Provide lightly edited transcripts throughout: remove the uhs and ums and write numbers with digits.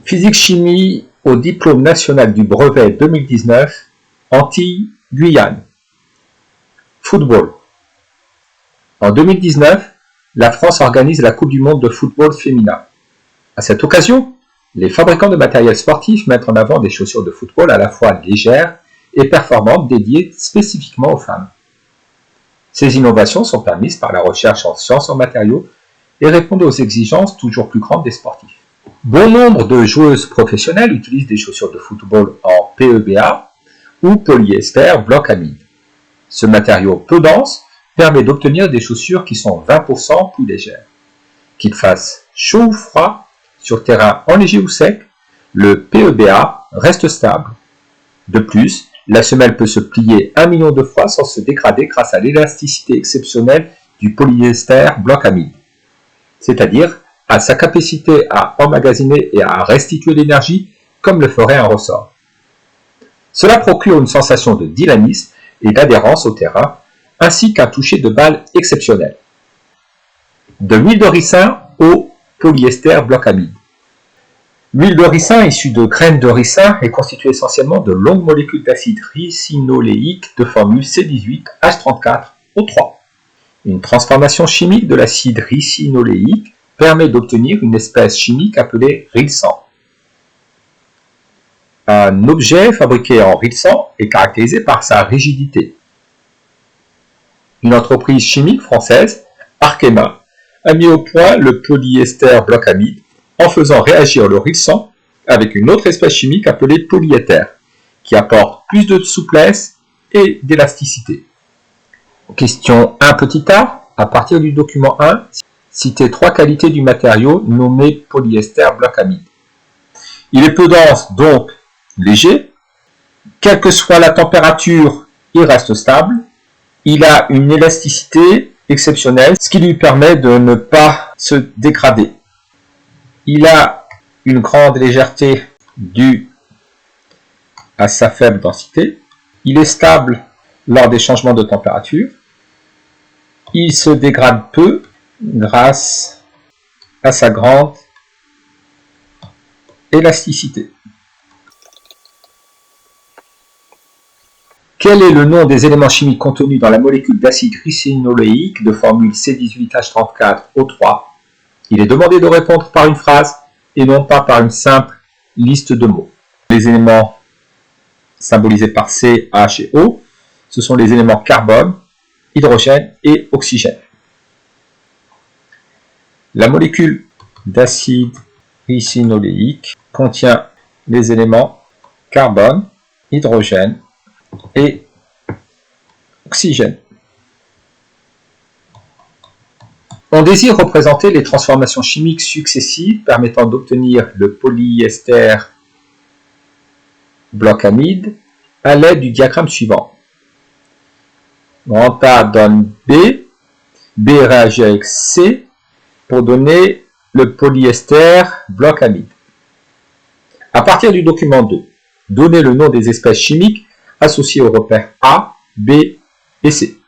Physique-chimie au diplôme national du brevet 2019, Antilles-Guyane. Football. En 2019, la France organise la Coupe du monde de football féminin. À cette occasion, les fabricants de matériel sportif mettent en avant des chaussures de football à la fois légères et performantes dédiées spécifiquement aux femmes. Ces innovations sont permises par la recherche en sciences en matériaux et répondent aux exigences toujours plus grandes des sportifs. Bon nombre de joueuses professionnelles utilisent des chaussures de football en PEBA ou polyester bloc amide. Ce matériau peu dense permet d'obtenir des chaussures qui sont 20% plus légères. Qu'il fasse chaud ou froid, sur terrain enneigé ou sec, le PEBA reste stable. De plus, la semelle peut se plier 1 million de fois sans se dégrader grâce à l'élasticité exceptionnelle du polyester bloc amide, c'est-à-dire à sa capacité à emmagasiner et à restituer l'énergie comme le ferait un ressort. Cela procure une sensation de dynamisme et d'adhérence au terrain, ainsi qu'un toucher de balle exceptionnel. De l'huile de ricin au polyester bloc amide. L'huile de ricin issue de graines de ricin est constituée essentiellement de longues molécules d'acide ricinoléique de formule C18H34O3. Une transformation chimique de l'acide ricinoléique permet d'obtenir une espèce chimique appelée rilsan. Un objet fabriqué en rilsan est caractérisé par sa rigidité. Une entreprise chimique française, Arkema, a mis au point le polyester bloc amide en faisant réagir le rilsan avec une autre espèce chimique appelée polyéther, qui apporte plus de souplesse et d'élasticité. Question 1a, à partir du document 1, citez 3 qualités du matériau nommé polyester bloc amide. Il est peu dense, donc léger. Quelle que soit la température, il reste stable. Il a une élasticité exceptionnelle, ce qui lui permet de ne pas se dégrader. Il a une grande légèreté due à sa faible densité. Il est stable lors des changements de température. Il se dégrade peu grâce à sa grande élasticité. Quel est le nom des éléments chimiques contenus dans la molécule d'acide ricinoléique de formule C18H34O3 ? Il est demandé de répondre par une phrase et non pas par une simple liste de mots. Les éléments symbolisés par C, H et O, ce sont les éléments carbone, hydrogène et oxygène. La molécule d'acide ricinoléique contient les éléments carbone, hydrogène et oxygène. On désire représenter les transformations chimiques successives permettant d'obtenir le polyester bloc amide à l'aide du diagramme suivant. Grand A donne B, B réagit avec C pour donner le polyester bloc amide. À partir du document 2, donnez le nom des espèces chimiques associées aux repères A, B et C.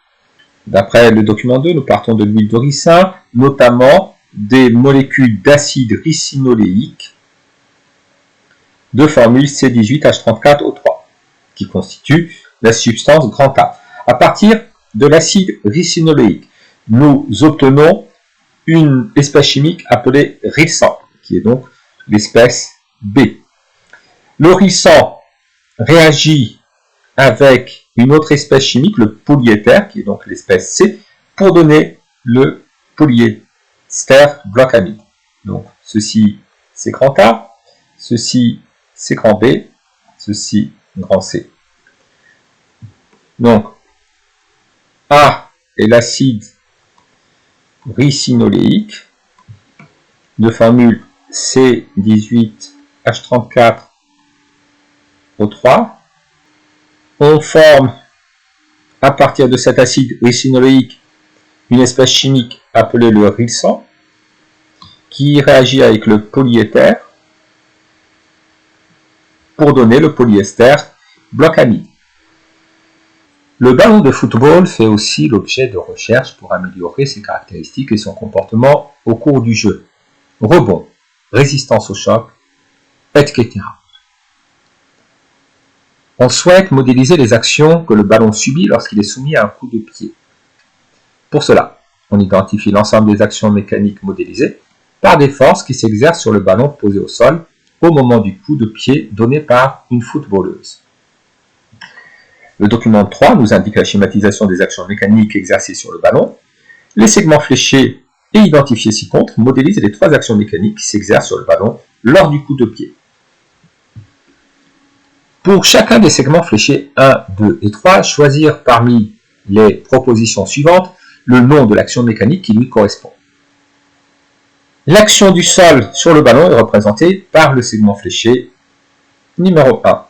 D'après le document 2, nous partons de l'huile de ricin, notamment des molécules d'acide ricinoléique de formule C18H34O3, qui constitue la substance grand A. À partir de l'acide ricinoléique, nous obtenons une espèce chimique appelée rilsan, qui est donc l'espèce B. Le rilsan réagit avec une autre espèce chimique, le polyéther, qui est donc l'espèce C, pour donner le polyester bloc amide. Donc, ceci, c'est grand A, ceci, c'est grand B, ceci, grand C. Donc, A est l'acide ricinoléique de formule C18H34O3. On forme, à partir de cet acide ricinoléique, une espèce chimique appelée le rilsan, qui réagit avec le polyéther pour donner le polyester bloc amide. Le ballon de football fait aussi l'objet de recherches pour améliorer ses caractéristiques et son comportement au cours du jeu. Rebond, résistance au choc, etc. On souhaite modéliser les actions que le ballon subit lorsqu'il est soumis à un coup de pied. Pour cela, on identifie l'ensemble des actions mécaniques modélisées par des forces qui s'exercent sur le ballon posé au sol au moment du coup de pied donné par une footballeuse. Le document 3 nous indique la schématisation des actions mécaniques exercées sur le ballon. Les segments fléchés et identifiés ci-contre modélisent les 3 actions mécaniques qui s'exercent sur le ballon lors du coup de pied. Pour chacun des segments fléchés 1, 2 et 3, choisir parmi les propositions suivantes le nom de l'action mécanique qui lui correspond. L'action du sol sur le ballon est représentée par le segment fléché numéro 1.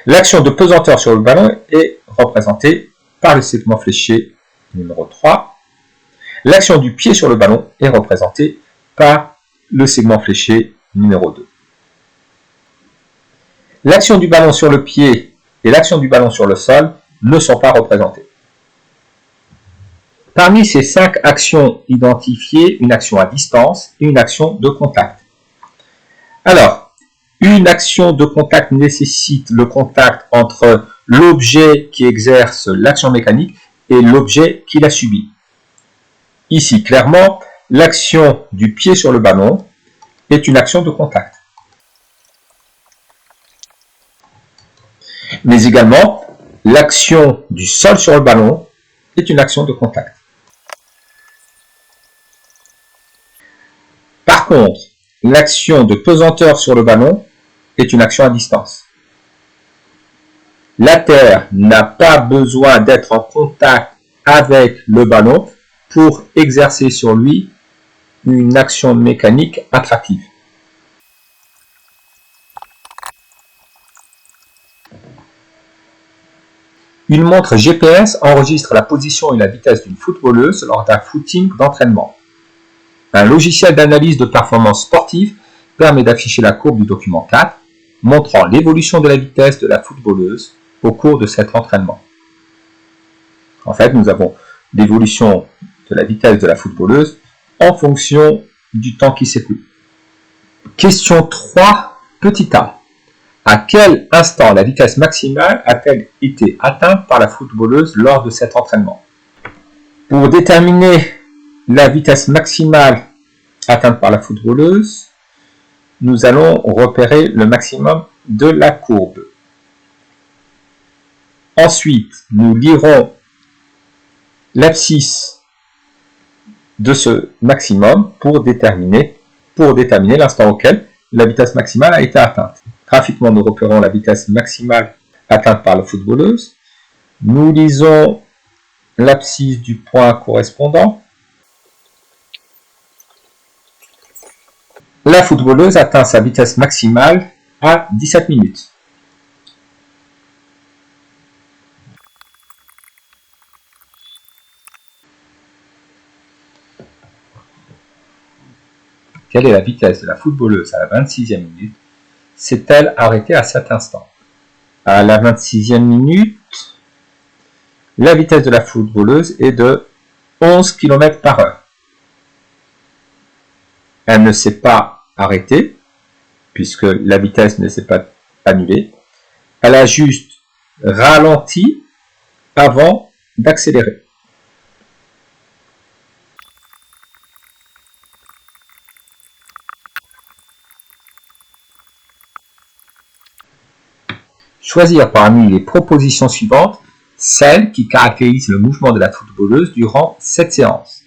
L'action de pesanteur sur le ballon est représentée par le segment fléché numéro 3. L'action du pied sur le ballon est représentée par le segment fléché numéro 2. L'action du ballon sur le pied et l'action du ballon sur le sol ne sont pas représentées. Parmi ces 5 actions identifiées, une action à distance et une action de contact. Alors, une action de contact nécessite le contact entre l'objet qui exerce l'action mécanique et l'objet qui la subit. Ici, clairement, l'action du pied sur le ballon est une action de contact. Mais également, l'action du sol sur le ballon est une action de contact. Par contre, l'action de pesanteur sur le ballon est une action à distance. La terre n'a pas besoin d'être en contact avec le ballon pour exercer sur lui une action mécanique attractive. Une montre GPS enregistre la position et la vitesse d'une footballeuse lors d'un footing d'entraînement. Un logiciel d'analyse de performance sportive permet d'afficher la courbe du document 4, montrant l'évolution de la vitesse de la footballeuse au cours de cet entraînement. En fait, nous avons l'évolution de la vitesse de la footballeuse en fonction du temps qui s'écoule. Question 3, petit a. À quel instant la vitesse maximale a-t-elle été atteinte par la footballeuse lors de cet entraînement? Pour déterminer la vitesse maximale atteinte par la footballeuse, nous allons repérer le maximum de la courbe. Ensuite, nous lirons l'abscisse de ce maximum pour déterminer l'instant auquel la vitesse maximale a été atteinte. Graphiquement, nous repérons la vitesse maximale atteinte par la footballeuse. Nous lisons l'abscisse du point correspondant. La footballeuse atteint sa vitesse maximale à 17 minutes. Quelle est la vitesse de la footballeuse à la 26e minute? S'est-elle arrêtée à cet instant? À la 26e minute, la vitesse de la footballeuse est de 11 km/h. Elle ne s'est pas arrêtée, puisque la vitesse ne s'est pas annulée. Elle a juste ralenti avant d'accélérer. Choisir parmi les propositions suivantes celle qui caractérise le mouvement de la footballeuse durant cette séance.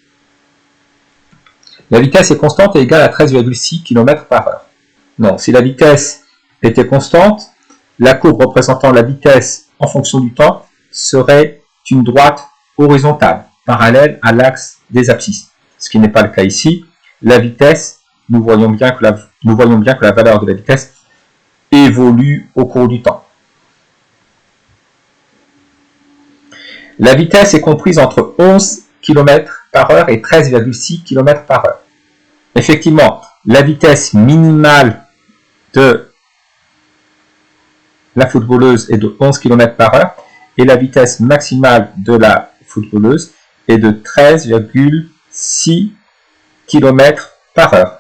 La vitesse est constante et égale à 13,6 km/h. Non, si la vitesse était constante, la courbe représentant la vitesse en fonction du temps serait une droite horizontale, parallèle à l'axe des abscisses. Ce qui n'est pas le cas ici. La vitesse, nous voyons bien que la valeur de la vitesse évolue au cours du temps. La vitesse est comprise entre 11 km/h et 13,6 km/h. Effectivement, la vitesse minimale de la footballeuse est de 11 km/h et la vitesse maximale de la footballeuse est de 13,6 km/h.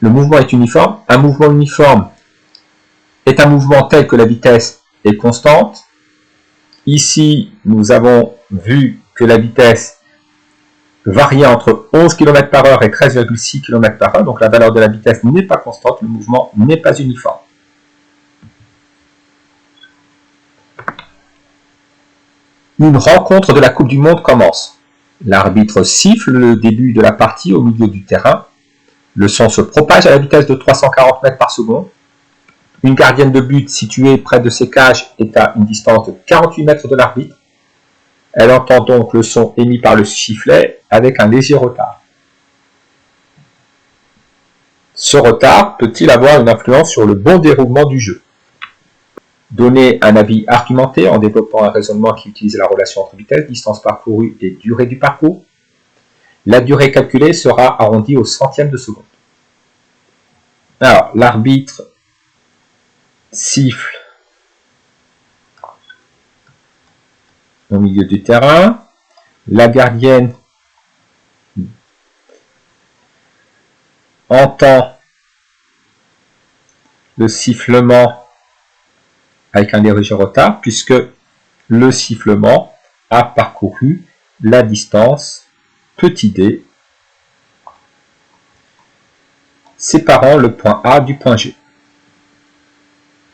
le mouvement est uniforme. Un mouvement uniforme est un mouvement tel que la vitesse est constante. Ici, nous avons vu que la vitesse variait entre 11 km par heure et 13,6 km par heure. Donc la valeur de la vitesse n'est pas constante, le mouvement n'est pas uniforme. Une rencontre de la Coupe du Monde commence. L'arbitre siffle le début de la partie au milieu du terrain. Le son se propage à la vitesse de 340 mètres par seconde. Une gardienne de but située près de ses cages est à une distance de 48 mètres de l'arbitre. Elle entend donc le son émis par le sifflet avec un léger retard. Ce retard peut-il avoir une influence sur le bon déroulement du jeu? Donner un avis argumenté en développant un raisonnement qui utilise la relation entre vitesse, distance parcourue et durée du parcours. La durée calculée sera arrondie au centième de seconde. Alors, l'arbitre siffle au milieu du terrain. La gardienne entend le sifflement avec un léger retard, puisque le sifflement a parcouru la distance petit d séparant le point A du point G.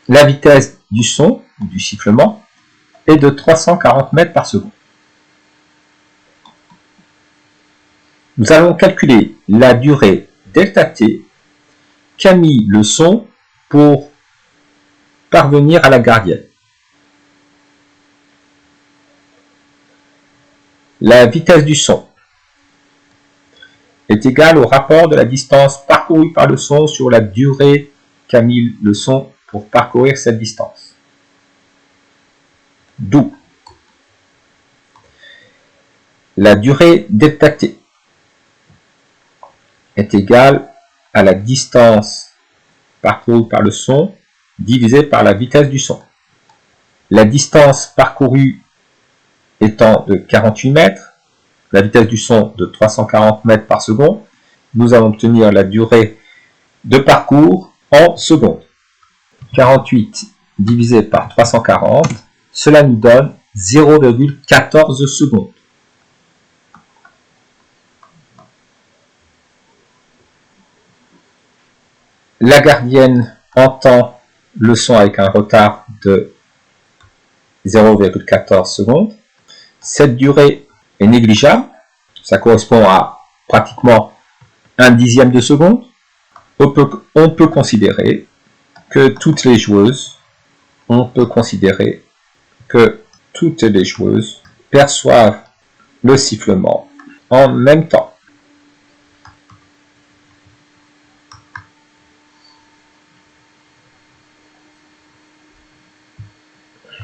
La vitesse du son, du sifflement, est de 340 mètres par seconde. Nous allons calculer la durée delta t qu'a mis le son pour parvenir à la gardienne. La vitesse du son est égale au rapport de la distance parcourue par le son sur la durée qu'a mis le son pour parcourir cette distance. D'où la durée delta t est égale à la distance parcourue par le son divisé par la vitesse du son. La distance parcourue étant de 48 mètres, la vitesse du son de 340 mètres par seconde, nous allons obtenir la durée de parcours en secondes. 48 divisé par 340, cela nous donne 0,14 secondes. La gardienne entend le son avec un retard de 0,14 secondes. Cette durée est négligeable, ça correspond à pratiquement un dixième de seconde. On peut considérer que toutes les joueuses perçoivent le sifflement en même temps.